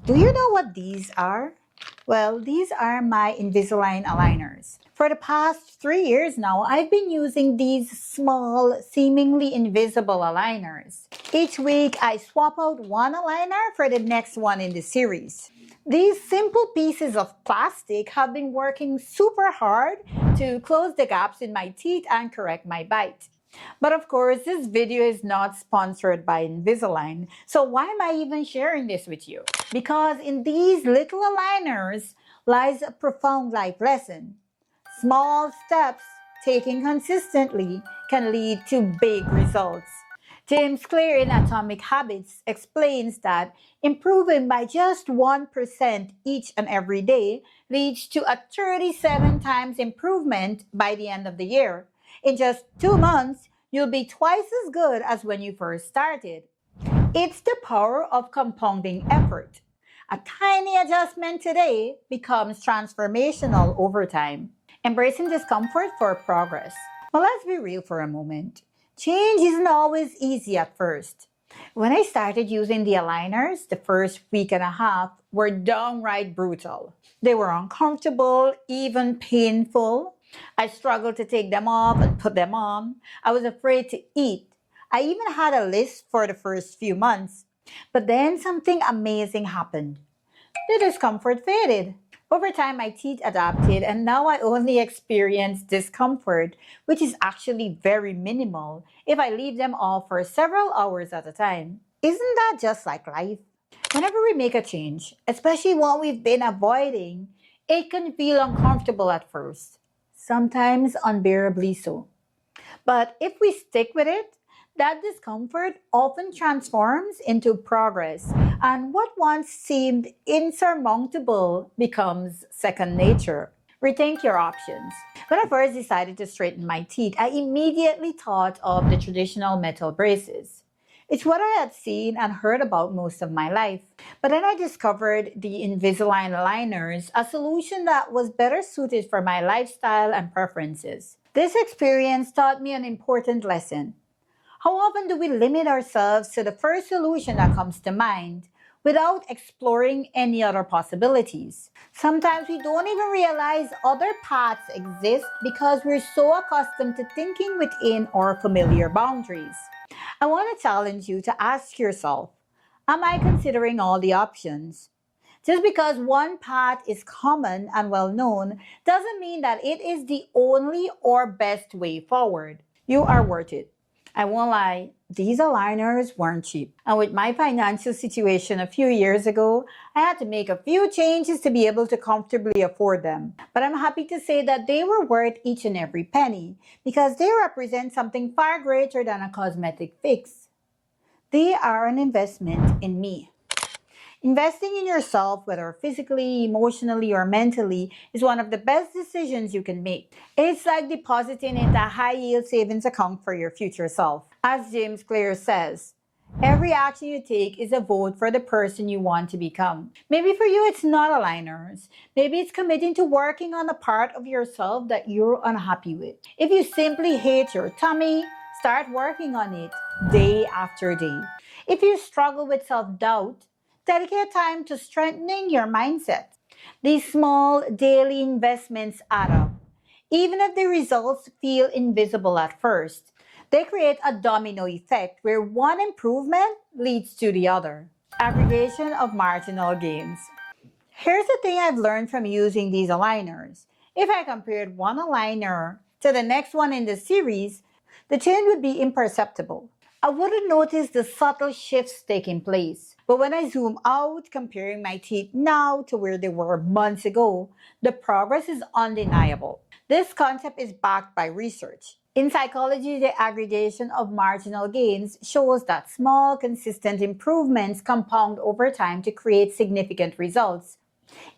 Do you know what these are? Well, these are my Invisalign aligners. For the past 3 years now, I've been using these small, seemingly invisible aligners. Each week, I swap out one aligner for the next one in the series. These simple pieces of plastic have been working super hard to close the gaps in my teeth and correct my bite. But of course, this video is not sponsored by Invisalign, so why am I even sharing this with you? Because in these little aligners lies a profound life lesson. Small steps taken consistently can lead to big results. James Clear in Atomic Habits explains that improving by just 1% each and every day leads to a 37 times improvement by the end of the year. In just 2 months, you'll be twice as good as when you first started. It's the power of compounding effort. A tiny adjustment today becomes transformational over time. Embracing discomfort for progress. Well, let's be real for a moment. Change isn't always easy at first. When I started using the aligners, the first week and a half were downright brutal. They were uncomfortable, even painful. I struggled to take them off and put them on. I was afraid to eat. I even had a list for the first few months. But then something amazing happened. The discomfort faded. Over time, my teeth adapted, and now I only experience discomfort, which is actually very minimal if I leave them off for several hours at a time. Isn't that just like life? Whenever we make a change, especially one we've been avoiding, it can feel uncomfortable at first, sometimes unbearably so. But if we stick with it, that discomfort often transforms into progress, and what once seemed insurmountable becomes second nature. Rethink your options. When I first decided to straighten my teeth, I immediately thought of the traditional metal braces. It's what I had seen and heard about most of my life. But then I discovered the Invisalign aligners, a solution that was better suited for my lifestyle and preferences. This experience taught me an important lesson. How often do we limit ourselves to the first solution that comes to mind without exploring any other possibilities? Sometimes we don't even realize other paths exist because we're so accustomed to thinking within our familiar boundaries. I want to challenge you to ask yourself, am I considering all the options? Just because one path is common and well known doesn't mean that it is the only or best way forward. You are worth it. I won't lie, these aligners weren't cheap. And with my financial situation a few years ago, I had to make a few changes to be able to comfortably afford them. But I'm happy to say that they were worth each and every penny because they represent something far greater than a cosmetic fix. They are an investment in me. Investing in yourself, whether physically, emotionally, or mentally, is one of the best decisions you can make. It's like depositing into a high-yield savings account for your future self. As James Clear says, every action you take is a vote for the person you want to become. Maybe for you it's not aligners. Maybe it's committing to working on a part of yourself that you're unhappy with. If you simply hate your tummy, start working on it day after day. If you struggle with self-doubt, dedicate time to strengthening your mindset. These small daily investments add up. Even if the results feel invisible at first, they create a domino effect where one improvement leads to the other. Aggregation of marginal gains. Here's the thing I've learned from using these aligners. If I compared one aligner to the next one in the series, the change would be imperceptible. I wouldn't notice the subtle shifts taking place. But when I zoom out, comparing my teeth now to where they were months ago, the progress is undeniable. This concept is backed by research. In psychology, the aggregation of marginal gains shows that small, consistent improvements compound over time to create significant results.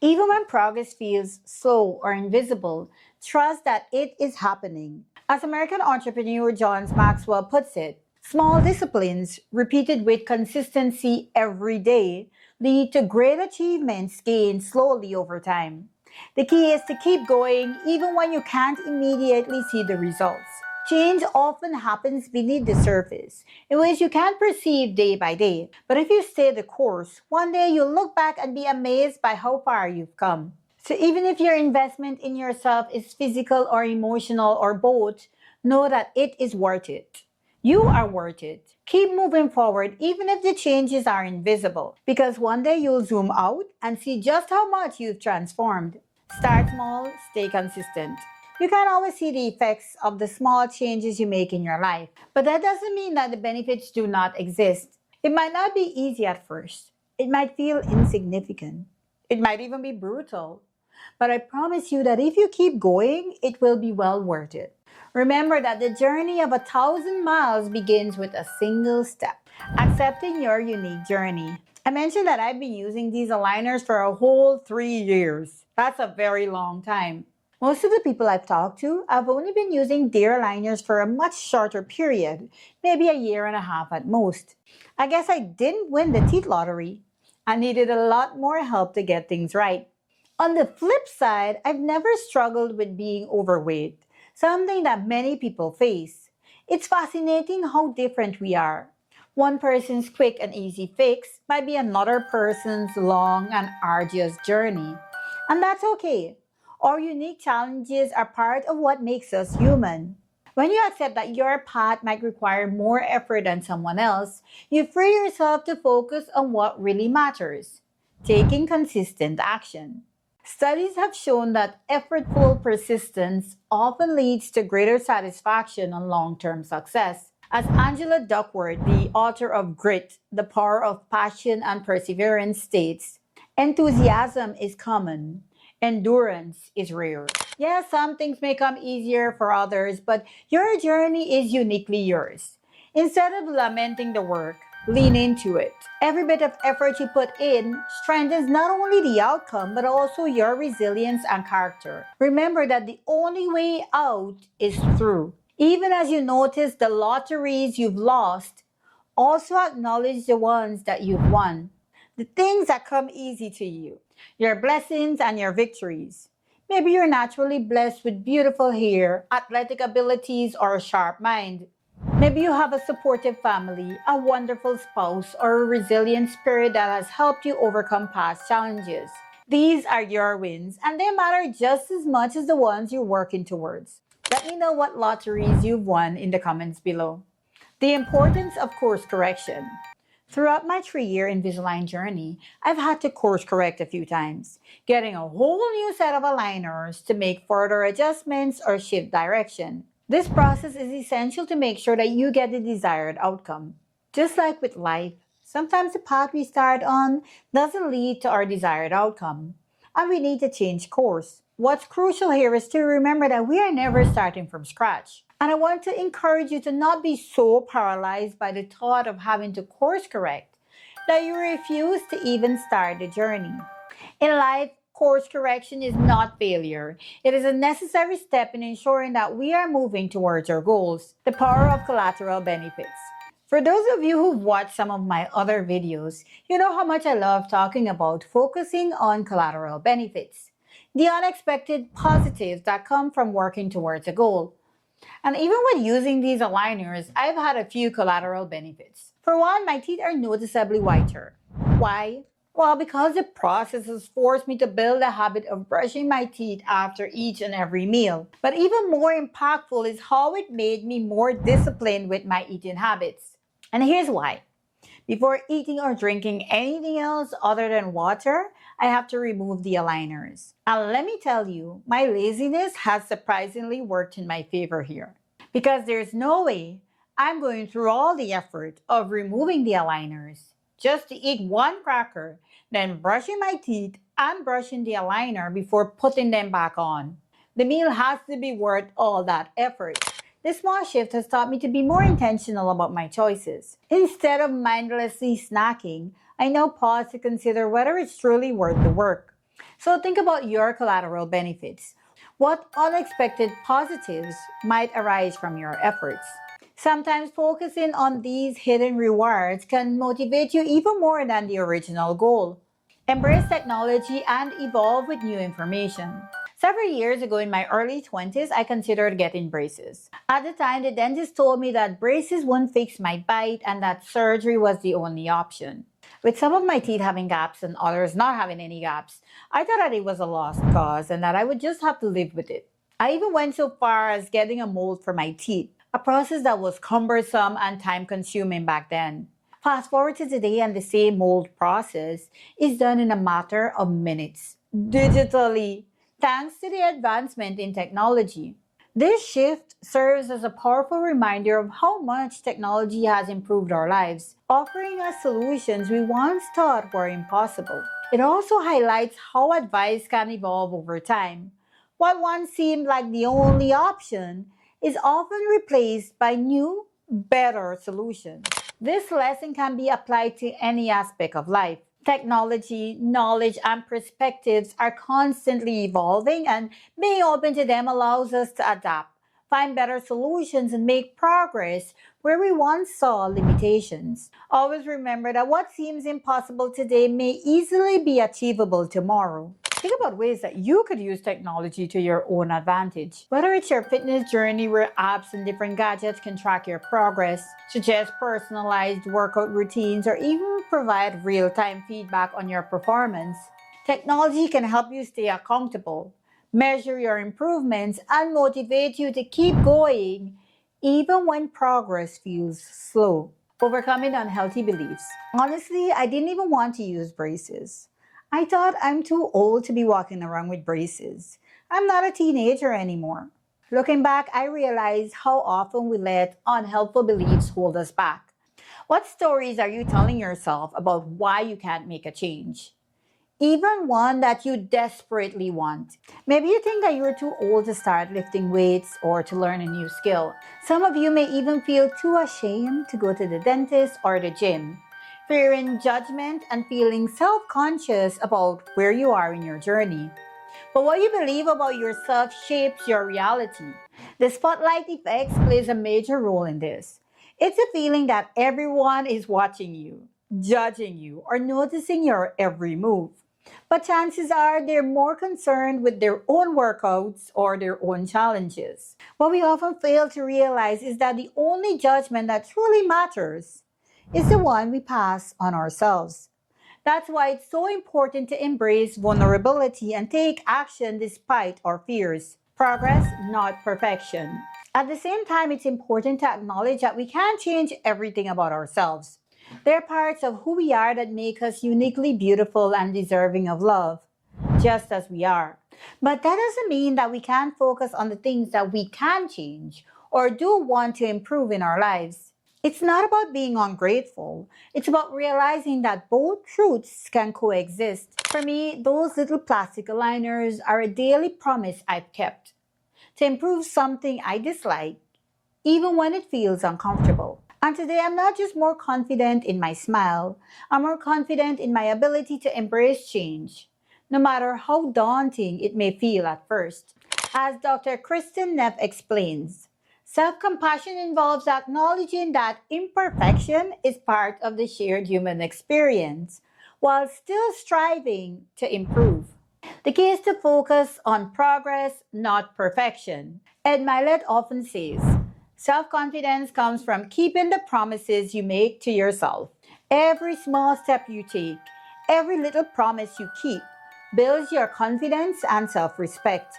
Even when progress feels slow or invisible, trust that it is happening. As American entrepreneur John Maxwell puts it, small disciplines repeated with consistency every day lead to great achievements gained slowly over time. The key is to keep going even when you can't immediately see the results. Change often happens beneath the surface in ways you can't perceive day by day. But if you stay the course, one day you'll look back and be amazed by how far you've come. So even if your investment in yourself is physical or emotional or both, know that it is worth it. You are worth it. Keep moving forward even if the changes are invisible, because one day you'll zoom out and see just how much you've transformed. Start small, stay consistent. You can't always see the effects of the small changes you make in your life, but that doesn't mean that the benefits do not exist. It might not be easy at first. It might feel insignificant. It might even be brutal. But I promise you that if you keep going, it will be well worth it. Remember that the journey of 1,000 miles begins with a single step, accepting your unique journey. I mentioned that I've been using these aligners for a whole 3 years. That's a very long time. Most of the people I've talked to have only been using their aligners for a much shorter period, maybe a year and a half at most. I guess I didn't win the teeth lottery. I needed a lot more help to get things right. On the flip side, I've never struggled with being overweight, something that many people face. It's fascinating how different we are. One person's quick and easy fix might be another person's long and arduous journey. And that's okay. Our unique challenges are part of what makes us human. When you accept that your path might require more effort than someone else, you free yourself to focus on what really matters, taking consistent action. Studies have shown that effortful persistence often leads to greater satisfaction and long-term success. As Angela Duckworth, the author of Grit, The Power of Passion and Perseverance, states, enthusiasm is common, endurance is rare. Yes, some things may come easier for others, but your journey is uniquely yours. Instead of lamenting the work, lean into it. Every bit of effort you put in strengthens not only the outcome, but also your resilience and character. Remember that the only way out is through. Even as you notice the lotteries you've lost, also acknowledge the ones that you've won. The things that come easy to you, your blessings and your victories. Maybe you're naturally blessed with beautiful hair, athletic abilities, or a sharp mind. Maybe you have a supportive family, a wonderful spouse, or a resilient spirit that has helped you overcome past challenges. These are your wins, and they matter just as much as the ones you're working towards. Let me know what lotteries you've won in the comments below. The importance of course correction. Throughout my 3-year Invisalign journey, I've had to course correct a few times, getting a whole new set of aligners to make further adjustments or shift direction. This process is essential to make sure that you get the desired outcome. Just like with life, sometimes the path we start on doesn't lead to our desired outcome, and we need to change course. What's crucial here is to remember that we are never starting from scratch. And I want to encourage you to not be so paralyzed by the thought of having to course correct that you refuse to even start the journey. In life, course correction is not failure. It is a necessary step in ensuring that we are moving towards our goals. The power of collateral benefits. For those of you who've watched some of my other videos, you know how much I love talking about focusing on collateral benefits, the unexpected positives that come from working towards a goal. And even with using these aligners, I've had a few collateral benefits. For one, my teeth are noticeably whiter. Why? Well, because the process has forced me to build a habit of brushing my teeth after each and every meal. But even more impactful is how it made me more disciplined with my eating habits. And here's why. Before eating or drinking anything else other than water, I have to remove the aligners. And let me tell you, my laziness has surprisingly worked in my favor here. Because there's no way I'm going through all the effort of removing the aligners just to eat one cracker, then brushing my teeth and brushing the aligner before putting them back on. The meal has to be worth all that effort. This small shift has taught me to be more intentional about my choices. Instead of mindlessly snacking, I now pause to consider whether it's truly worth the work. So think about your collateral benefits. What unexpected positives might arise from your efforts? Sometimes focusing on these hidden rewards can motivate you even more than the original goal. Embrace technology and evolve with new information. Several years ago in my early 20s, I considered getting braces. At the time, the dentist told me that braces wouldn't fix my bite and that surgery was the only option. With some of my teeth having gaps and others not having any gaps, I thought that it was a lost cause and that I would just have to live with it. I even went so far as getting a mold for my teeth, a process that was cumbersome and time consuming back then. Fast forward to today, and the same mold process is done in a matter of minutes, digitally, thanks to the advancement in technology. This shift serves as a powerful reminder of how much technology has improved our lives, offering us solutions we once thought were impossible. It also highlights how advice can evolve over time. What once seemed like the only option is often replaced by new, better solutions. This lesson can be applied to any aspect of life. Technology, knowledge, and perspectives are constantly evolving, and being open to them allows us to adapt, find better solutions, and make progress where we once saw limitations. Always remember that what seems impossible today may easily be achievable tomorrow. Think about ways that you could use technology to your own advantage. Whether it's your fitness journey where apps and different gadgets can track your progress, suggest personalized workout routines, or even provide real-time feedback on your performance, technology can help you stay accountable, measure your improvements, and motivate you to keep going even when progress feels slow. Overcoming unhealthy beliefs. Honestly, I didn't even want to use braces. I thought I'm too old to be walking around with braces. I'm not a teenager anymore. Looking back, I realize how often we let unhelpful beliefs hold us back. What stories are you telling yourself about why you can't make a change? Even one that you desperately want. Maybe you think that you're too old to start lifting weights or to learn a new skill. Some of you may even feel too ashamed to go to the dentist or the gym, fearing judgment and feeling self-conscious about where you are in your journey. But what you believe about yourself shapes your reality. The spotlight effect plays a major role in this. It's a feeling that everyone is watching you, judging you, or noticing your every move. But chances are they're more concerned with their own workouts or their own challenges. What we often fail to realize is that the only judgment that truly matters is the one we pass on ourselves. That's why it's so important to embrace vulnerability and take action despite our fears. Progress, not perfection. At the same time, it's important to acknowledge that we can't change everything about ourselves. There are parts of who we are that make us uniquely beautiful and deserving of love, just as we are. But that doesn't mean that we can't focus on the things that we can change or do want to improve in our lives. It's not about being ungrateful. It's about realizing that both truths can coexist. For me, those little plastic aligners are a daily promise I've kept to improve something I dislike, even when it feels uncomfortable. And today, I'm not just more confident in my smile, I'm more confident in my ability to embrace change, no matter how daunting it may feel at first. As Dr. Kristen Neff explains, self-compassion involves acknowledging that imperfection is part of the shared human experience, while still striving to improve. The key is to focus on progress, not perfection. Ed Milet often says, self-confidence comes from keeping the promises you make to yourself. Every small step you take, every little promise you keep, builds your confidence and self-respect.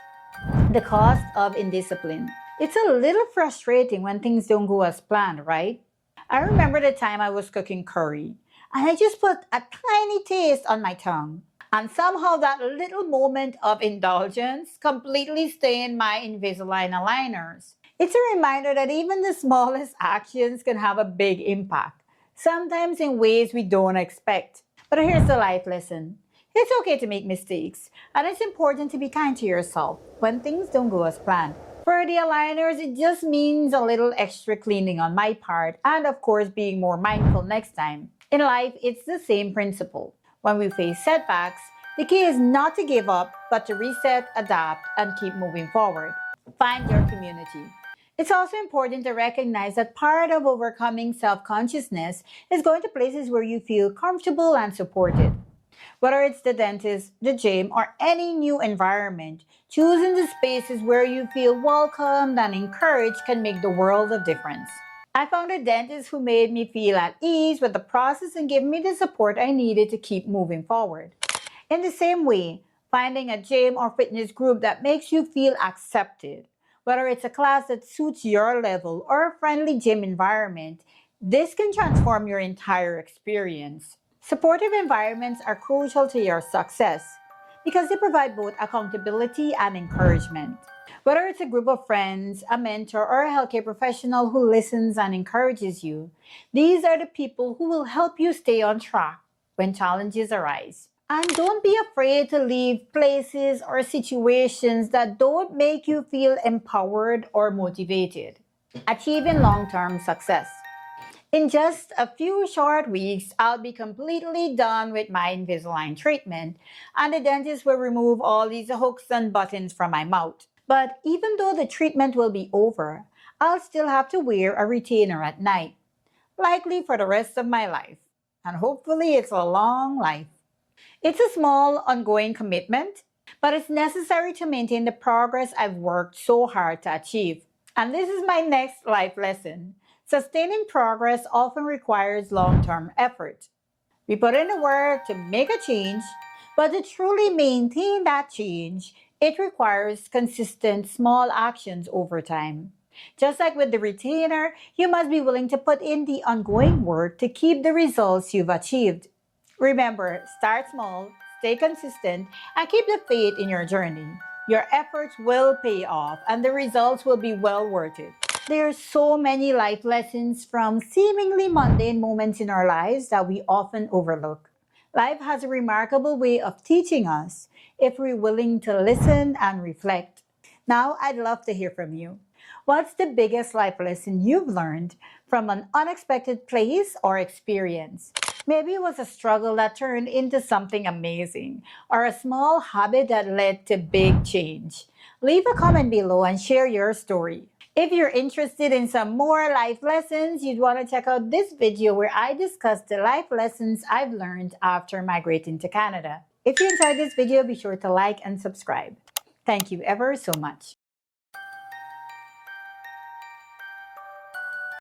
The cost of indiscipline. It's a little frustrating when things don't go as planned, right? I remember the time I was cooking curry, and I just put a tiny taste on my tongue. And somehow that little moment of indulgence completely stained my Invisalign aligners. It's a reminder that even the smallest actions can have a big impact, sometimes in ways we don't expect. But here's the life lesson. It's okay to make mistakes, and it's important to be kind to yourself when things don't go as planned. For the aligners, it just means a little extra cleaning on my part, and of course, being more mindful next time. In life, it's the same principle. When we face setbacks, the key is not to give up, but to reset, adapt, and keep moving forward. Find your community. It's also important to recognize that part of overcoming self-consciousness is going to places where you feel comfortable and supported. Whether it's the dentist, the gym, or any new environment, Choosing the spaces where you feel welcomed and encouraged can make the world of difference. I found a dentist who made me feel at ease with the process and gave me the support I needed to keep moving forward. In the same way, finding a gym or fitness group that makes you feel accepted, whether it's a class that suits your level or a friendly gym environment, this can transform your entire experience. Supportive environments are crucial to your success because they provide both accountability and encouragement. Whether it's a group of friends, a mentor, or a healthcare professional who listens and encourages you, these are the people who will help you stay on track when challenges arise. And don't be afraid to leave places or situations that don't make you feel empowered or motivated. Achieving long term success. In just a few short weeks, I'll be completely done with my Invisalign treatment, and the dentist will remove all these hooks and buttons from my mouth. But even though the treatment will be over, I'll still have to wear a retainer at night, likely for the rest of my life. And hopefully, it's a long life. It's a small, ongoing commitment, but it's necessary to maintain the progress I've worked so hard to achieve. And this is my next life lesson. Sustaining progress often requires long term effort. We put in the work to make a change, but to truly maintain that change, it requires consistent small actions over time. Just like with the retainer, you must be willing to put in the ongoing work to keep the results you've achieved. Remember, start small, stay consistent, and keep the faith in your journey. Your efforts will pay off, and the results will be well worth it. There are so many life lessons from seemingly mundane moments in our lives that we often overlook. Life has a remarkable way of teaching us if we're willing to listen and reflect. Now, I'd love to hear from you. What's the biggest life lesson you've learned from an unexpected place or experience? Maybe it was a struggle that turned into something amazing, or a small habit that led to big change. Leave a comment below and share your story. If you're interested in some more life lessons, you'd want to check out this video where I discuss the life lessons I've learned after migrating to Canada. If you enjoyed this video, be sure to like and subscribe. Thank you ever so much.